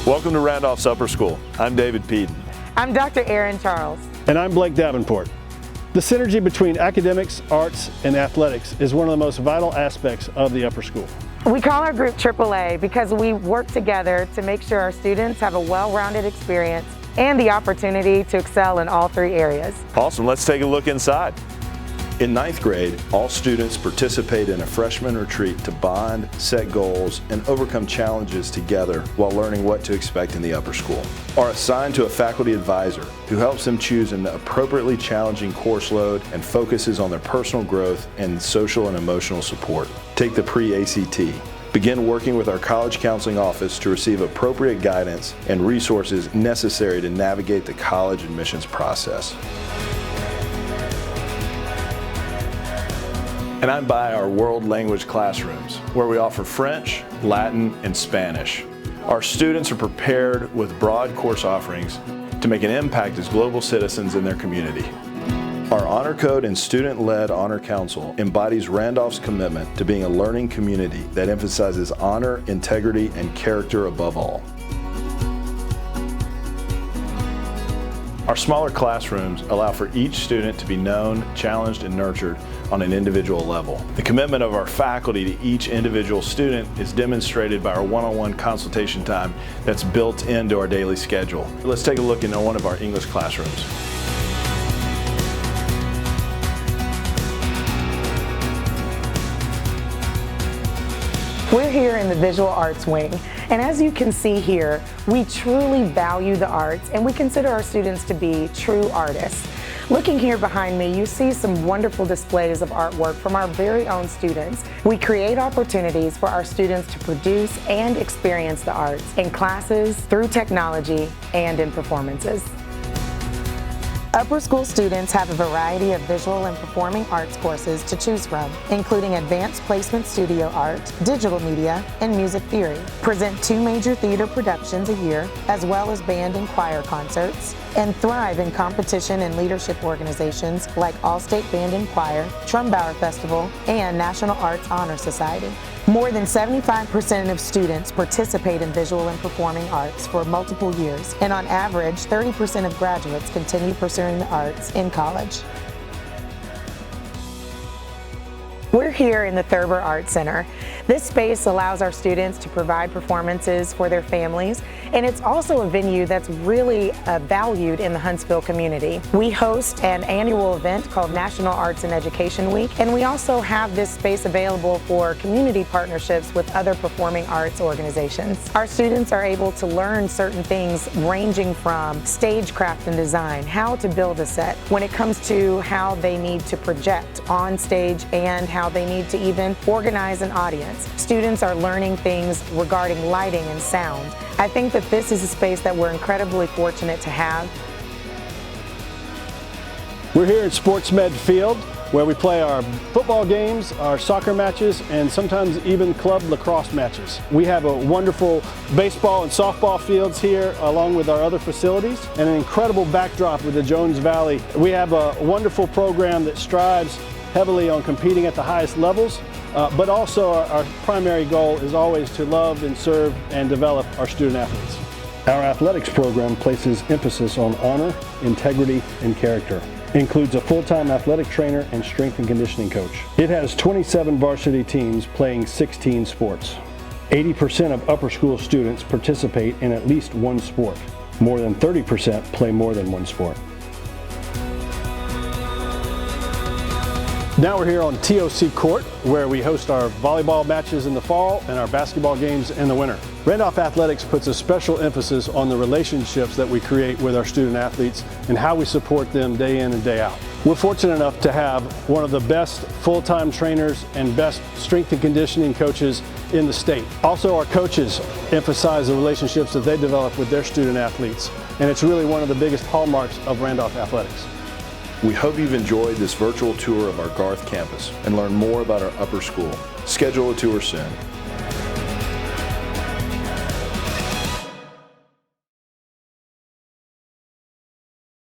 Welcome to Randolph's Upper School. I'm David Peden. I'm Dr. Erin Charles. And I'm Blake Davenport. The synergy between academics, arts, and athletics is one of the most vital aspects of the upper school. We call our group AAA because we work together to make sure our students have a well-rounded experience and the opportunity to excel in all three areas. Awesome, let's take a look inside. In 9th grade, all students participate in a freshman retreat to bond, set goals, and overcome challenges together while learning what to expect in the upper school. Are assigned to a faculty advisor who helps them choose an appropriately challenging course load and focuses on their personal growth and social and emotional support. Take the pre-ACT. Begin working with our college counseling office to receive appropriate guidance and resources necessary to navigate the college admissions process. And I'm by our world language classrooms, where we offer French, Latin, and Spanish. Our students are prepared with broad course offerings to make an impact as global citizens in their community. Our Honor Code and Student-Led Honor Council embodies Randolph's commitment to being a learning community that emphasizes honor, integrity, and character above all. Our smaller classrooms allow for each student to be known, challenged, and nurtured on an individual level. The commitment of our faculty to each individual student is demonstrated by our one-on-one consultation time that's built into our daily schedule. Let's take a look into one of our English classrooms. We're here in the Visual Arts Wing, and as you can see here, we truly value the arts and we consider our students to be true artists. Looking here behind me, you see some wonderful displays of artwork from our very own students. We create opportunities for our students to produce and experience the arts in classes, through technology, and in performances. Upper school students have a variety of visual and performing arts courses to choose from, including advanced placement studio art, digital media, and music theory. Present 2 major theater productions a year, as well as band and choir concerts, and thrive in competition and leadership organizations like All-State Band and Choir, Trumbauer Festival, and National Arts Honor Society. More than 75% of students participate in visual and performing arts for multiple years, and on average, 30% of graduates continue pursuing the arts in college. We're here in the Thurber Art Center. This space allows our students to provide performances for their families, and it's also a venue that's really valued in the Huntsville community. We host an annual event called National Arts and Education Week, and we also have this space available for community partnerships with other performing arts organizations. Our students are able to learn certain things ranging from stagecraft and design, how to build a set, when it comes to how they need to project on stage and how they need to even organize an audience. Students are learning things regarding lighting and sound. I think that this is a space that we're incredibly fortunate to have. We're here at Sports Med Field, where we play our football games, our soccer matches, and sometimes even club lacrosse matches. We have a wonderful baseball and softball fields here, along with our other facilities, and an incredible backdrop with the Jones Valley. We have a wonderful program that strives heavily on competing at the highest levels, but also our primary goal is always to love and serve and develop our student athletes. Our athletics program places emphasis on honor, integrity, and character. It includes a full-time athletic trainer and strength and conditioning coach. It has 27 varsity teams playing 16 sports. 80% of upper school students participate in at least one sport. More than 30% play more than one sport. Now we're here on TOC Court, where we host our volleyball matches in the fall and our basketball games in the winter. Randolph Athletics puts a special emphasis on the relationships that we create with our student athletes and how we support them day in and day out. We're fortunate enough to have one of the best full-time trainers and best strength and conditioning coaches in the state. Also, our coaches emphasize the relationships that they develop with their student athletes, and it's really one of the biggest hallmarks of Randolph Athletics. We hope you've enjoyed this virtual tour of our Garth campus and learn more about our upper school. Schedule a tour soon.